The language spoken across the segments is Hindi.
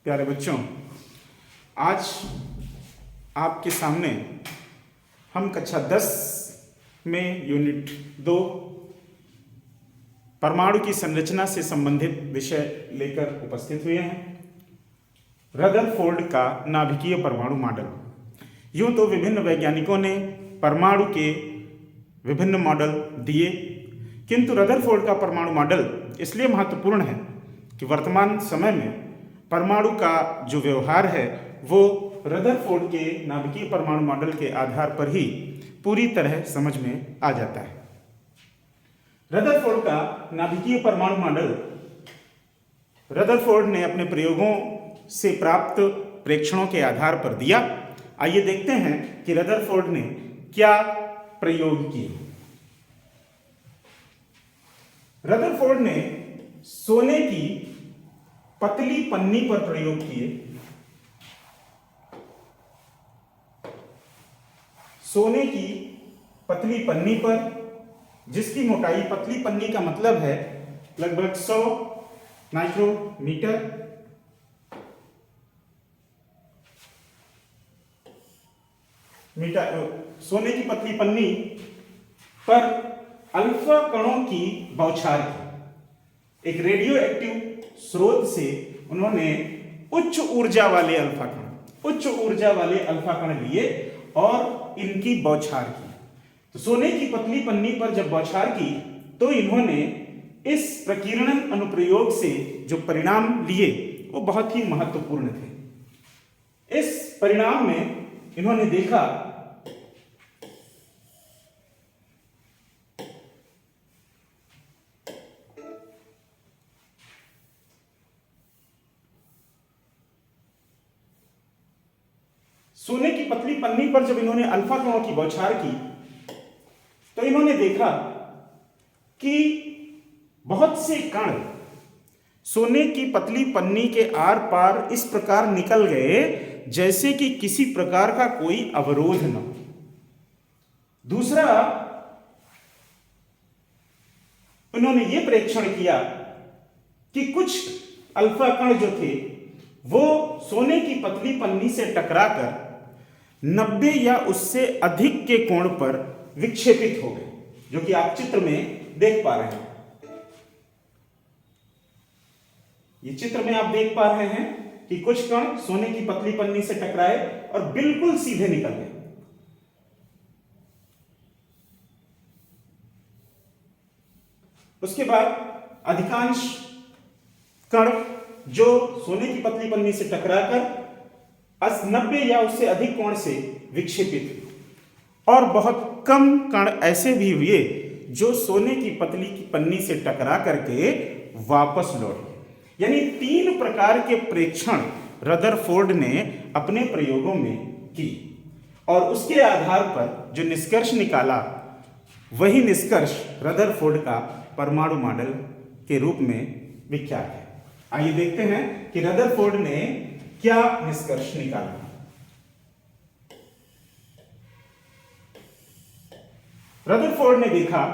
प्यारे बच्चों, आज आपके सामने हम कक्षा 10 में यूनिट 2 परमाणु की संरचना से संबंधित विषय लेकर उपस्थित हुए हैं। रदरफोर्ड का नाभिकीय परमाणु मॉडल। यूं तो विभिन्न वैज्ञानिकों ने परमाणु के विभिन्न मॉडल दिए, किंतु रदरफोर्ड का परमाणु मॉडल इसलिए महत्वपूर्ण है कि वर्तमान समय में परमाणु का जो व्यवहार है वो रदरफोर्ड के नाभिकीय परमाणु मॉडल के आधार पर ही पूरी तरह समझ में आ जाता है। रदरफोर्ड का नाभिकीय परमाणु मॉडल रदरफोर्ड ने अपने प्रयोगों से प्राप्त प्रेक्षणों के आधार पर दिया। आइए देखते हैं कि रदरफोर्ड ने क्या प्रयोग किए। रदरफोर्ड ने सोने की पतली पन्नी पर प्रयोग किए। सोने की पतली पन्नी पर, जिसकी मोटाई, पतली पन्नी का मतलब है लगभग 100 माइक्रोमीटर, सोने की पतली पन्नी पर अल्फा कणों की बौछार की। एक रेडियो एक्टिव स्रोत से उन्होंने उच्च ऊर्जा वाले अल्फा कण लिए और इनकी बौछार की। तो सोने की पतली पन्नी पर जब बौछार की तो इन्होंने इस प्रकीर्णन अनुप्रयोग से जो परिणाम लिए वो बहुत ही महत्वपूर्ण थे। इस परिणाम में इन्होंने देखा सोने की पतली पन्नी पर जब इन्होंने अल्फा कणों की बौछार की तो इन्होंने देखा कि बहुत से कण सोने की पतली पन्नी के आर पार इस प्रकार निकल गए जैसे कि किसी प्रकार का कोई अवरोध न हो। दूसरा, उन्होंने यह प्रेक्षण किया कि कुछ अल्फा कण जो थे वो सोने की पतली पन्नी से टकराकर 90 या उससे अधिक के कोण पर विक्षेपित हो गए, जो कि आप चित्र में देख पा रहे हैं। ये चित्र में आप देख पा रहे हैं कि कुछ कण सोने की पतली पन्नी से टकराए और बिल्कुल सीधे निकल गए। उसके बाद अधिकांश कण जो सोने की पतली पन्नी से टकराकर 90 या उससे अधिक कोण से विक्षेपित, और बहुत कम कण ऐसे भी हुए जो सोने की पतली की पन्नी से टकरा करके वापस लौट गए। यानी 3 प्रकार के प्रेक्षण रदरफोर्ड ने अपने प्रयोगों में की और उसके आधार पर जो निष्कर्ष निकाला वही निष्कर्ष रदरफोर्ड का परमाणु मॉडल के रूप में विख्यात है। आइए देखते हैं कि रदरफोर्ड ने क्या निष्कर्ष निकाला। रदरफोर्ड ने देखा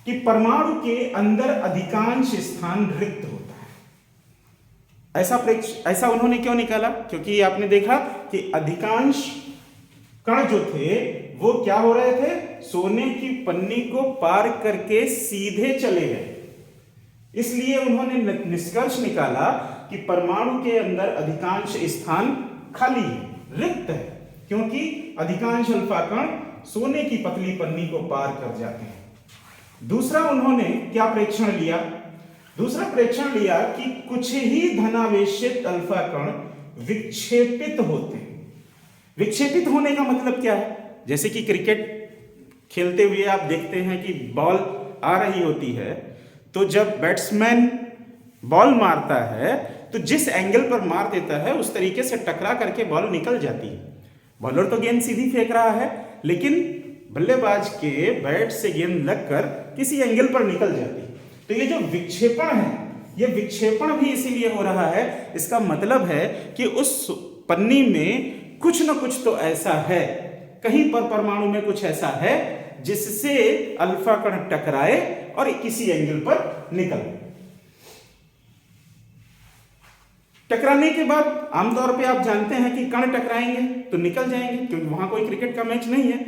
कि परमाणु के अंदर अधिकांश स्थान रिक्त होता है। ऐसा उन्होंने क्यों निकाला? क्योंकि आपने देखा कि अधिकांश कण जो थे वो क्या हो रहे थे, सोने की पन्नी को पार करके सीधे चले गए। इसलिए उन्होंने निष्कर्ष निकाला कि परमाणु के अंदर अधिकांश स्थान खाली है, रिक्त है, क्योंकि अधिकांश अल्फा कण सोने की पतली पन्नी को पार कर जाते हैं। दूसरा, उन्होंने क्या प्रेक्षण लिया? दूसरा प्रेक्षण लिया कि कुछ ही धनावेशित अल्फा कण विक्षेपित होते हैं। विक्षेपित होने का मतलब क्या है? जैसे कि क्रिकेट खेलते हुए आप देखते हैं कि बॉल आ रही होती है, तो जब बैट्समैन बॉल मारता है तो जिस एंगल पर मार देता है उस तरीके से टकरा करके बॉल निकल जाती है। बॉलर तो गेंद सीधी फेंक रहा है, लेकिन बल्लेबाज के बैट से गेंद लगकर किसी एंगल पर निकल जाती है। तो ये जो विक्षेपण है, ये विक्षेपण भी इसीलिए हो रहा है, इसका मतलब है कि उस पन्नी में कुछ न कुछ तो ऐसा है, कहीं पर परमाणु में कुछ ऐसा है जिससे अल्फा कण टकराए और किसी एंगल पर निकल। टकराने के बाद आमतौर पे आप जानते हैं कि कण टकराएंगे तो निकल जाएंगे, क्योंकि वहां कोई क्रिकेट का मैच नहीं है।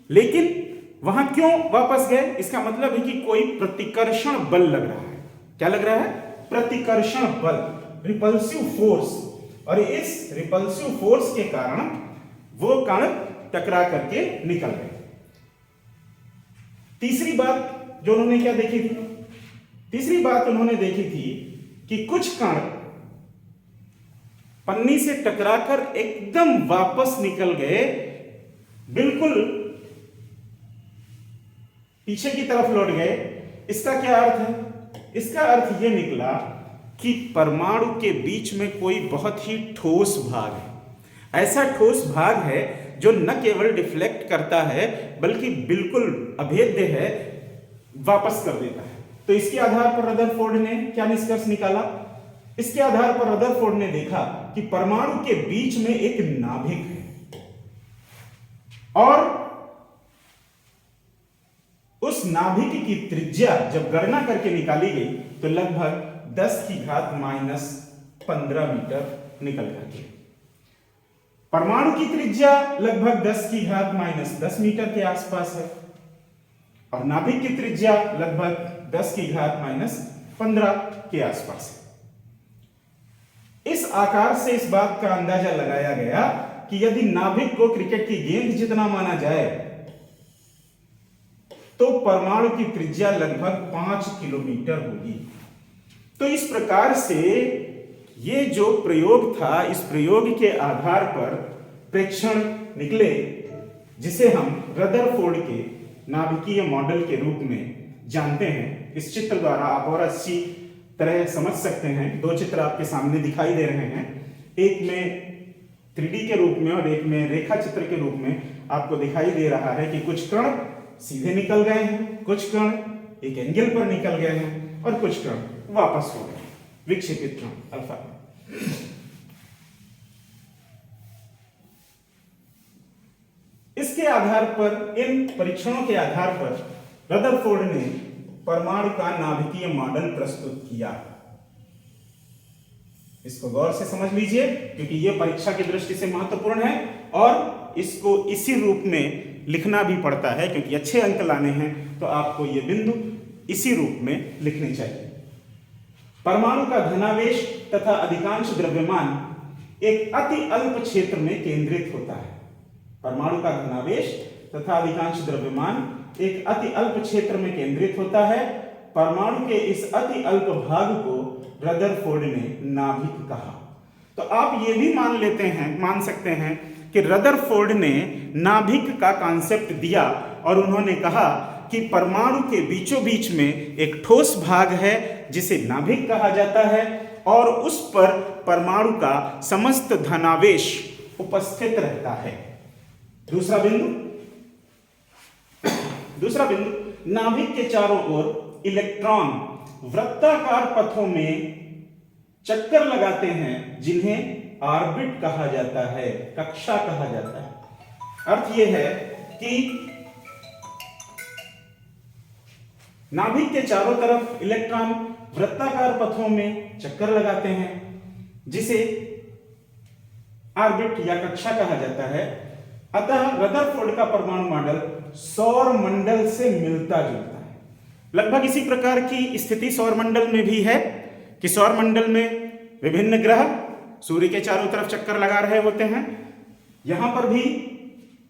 लेकिन वहां क्यों वापस गए? इसका मतलब है कि कोई प्रतिकर्षण बल लग रहा है। क्या लग रहा है? प्रतिकर्षण बल, रिपल्सिव फोर्स। और इस रिपल्सिव फोर्स के कारण वो कण टकरा करके निकल गए। तीसरी बात जो उन्होंने क्या देखी थी? तीसरी बात उन्होंने देखी थी कि कुछ कण पन्नी से टकराकर एकदम वापस निकल गए, बिल्कुल पीछे की तरफ लौट गए। इसका क्या अर्थ है? इसका अर्थ यह निकला कि परमाणु के बीच में कोई बहुत ही ठोस भाग है। ऐसा ठोस भाग है जो न केवल डिफ्लेक्ट करता है बल्कि बिल्कुल अभेद्य है, वापस कर देता है। तो इसके आधार पर रदरफोर्ड ने क्या निष्कर्ष निकाला? इसके आधार पर रदरफोर्ड ने देखा कि परमाणु के बीच में एक नाभिक है और उस नाभिक की त्रिज्या जब गणना करके निकाली गई तो लगभग 10⁻⁻15 मीटर निकल करके। परमाणु की त्रिज्या लगभग 10⁻⁻10 मीटर के आसपास है और नाभिक की त्रिज्या लगभग 10⁻⁻15 के आसपास है। इस आकार से इस बात का अंदाजा लगाया गया कि यदि नाभिक को क्रिकेट की गेंद जितना माना जाए तो परमाणु की त्रिज्या लगभग 5 किलोमीटर होगी। तो इस प्रकार से ये जो प्रयोग था, इस प्रयोग के आधार पर प्रेक्षण निकले जिसे हम रदरफोर्ड के नाभिकीय मॉडल के रूप में जानते हैं। इस चित्र द्वारा आप और अच्छी तरह समझ सकते हैं। दो चित्र आपके सामने दिखाई दे रहे हैं, एक में 3D के रूप में और एक में रेखा चित्र के रूप में आपको दिखाई दे रहा है कि कुछ कण सीधे निकल गए हैं, कुछ कण एक एंगल पर निकल गए हैं और कुछ कण वापस हो गए, विक्षेपित कण अल्फा। इसके आधार पर, इन परीक्षणों के आधार पर रदरफोर्ड ने परमाणु का नाभिकीय मॉडल प्रस्तुत किया। इसको गौर से समझ लीजिए क्योंकि यह परीक्षा की दृष्टि से महत्वपूर्ण है और इसको इसी रूप में लिखना भी पड़ता है, क्योंकि अच्छे अंक लाने हैं तो आपको ये बिंदु इसी रूप में लिखने चाहिए। परमाणु का धनावेश तथा अधिकांश द्रव्यमान एक अति अल्प क्षेत्र में केंद्रित होता है। परमाणु का धनावेश तथा अधिकांश द्रव्यमान एक अति अल्प क्षेत्र में केंद्रित होता है। परमाणु के इस अति अल्प भाग को रदरफोर्ड ने नाभिक कहा। तो आप ये भी मान सकते हैं कि रदरफोर्ड ने नाभिक का कॉन्सेप्ट दिया और उन्होंने कहा कि परमाणु के बीचों बीच में एक ठोस भाग है जिसे नाभिक कहा जाता है और उस पर परमाणु का समस्त धनावेश उपस्थित रहता है। दूसरा बिंदु, नाभिक के चारों ओर इलेक्ट्रॉन वृत्ताकार पथों में चक्कर लगाते हैं जिन्हें ऑर्बिट कहा जाता है, कक्षा कहा जाता है। अर्थ यह है कि नाभिक के चारों तरफ इलेक्ट्रॉन वृत्ताकार पथों में चक्कर लगाते हैं जिसे ऑर्बिट या कक्षा कहा जाता है। अतः रदरफोर्ड का परमाणु मॉडल सौर मंडल से मिलता जुलता है। लगभग इसी प्रकार की स्थिति सौर मंडल में भी है कि सौर मंडल में विभिन्न ग्रह सूर्य के चारों तरफ चक्कर लगा रहे होते हैं। यहां पर भी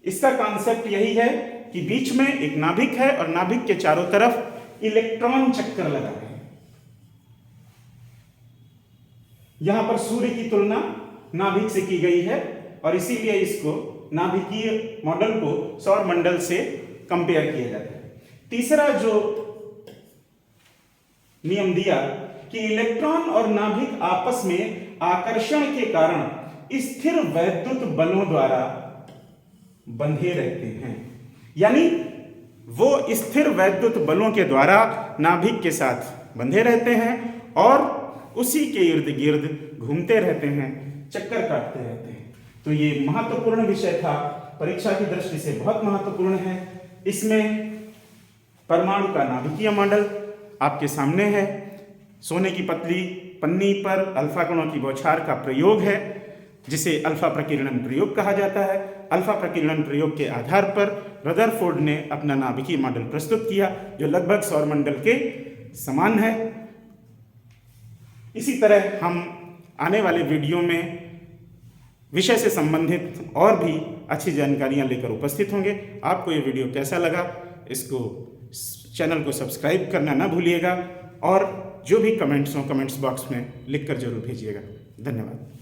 इसका कॉन्सेप्ट यही है कि बीच में एक नाभिक है और नाभिक के चारों तरफ इलेक्ट्रॉन चक्कर लगा रहे हैं। यहां पर सूर्य की तुलना नाभिक से की गई है और इसीलिए इसको नाभिकीय मॉडल को सौर मंडल से कंपेयर किया जाता है। तीसरा जो नियम दिया कि इलेक्ट्रॉन और नाभिक आपस में आकर्षण के कारण स्थिर वैद्युत बलों द्वारा बंधे रहते हैं, यानी वो स्थिर वैद्युत बलों के द्वारा नाभिक के साथ बंधे रहते हैं और उसी के इर्द गिर्द घूमते रहते हैं, चक्कर काटते रहते हैं। तो ये महत्वपूर्ण विषय था, परीक्षा की दृष्टि से बहुत महत्वपूर्ण है। इसमें परमाणु का नाभिकीय मॉडल आपके सामने है। सोने की पतली पन्नी पर अल्फा कणों की बौछार का प्रयोग है, जिसे अल्फा प्रकीर्णन प्रयोग कहा जाता है। अल्फा प्रकीर्णन प्रयोग के आधार पर रदरफोर्ड ने अपना नाभिकीय मॉडल प्रस्तुत किया, जो लगभग सौरमंडल के समान है। इसी तरह हम आने वाले वीडियो में विषय से संबंधित और भी अच्छी जानकारियां लेकर उपस्थित होंगे। आपको ये वीडियो कैसा लगा, इसको चैनल को सब्सक्राइब करना ना भूलिएगा और जो भी कमेंट्स हो कमेंट्स बॉक्स में लिखकर जरूर भेजिएगा। धन्यवाद।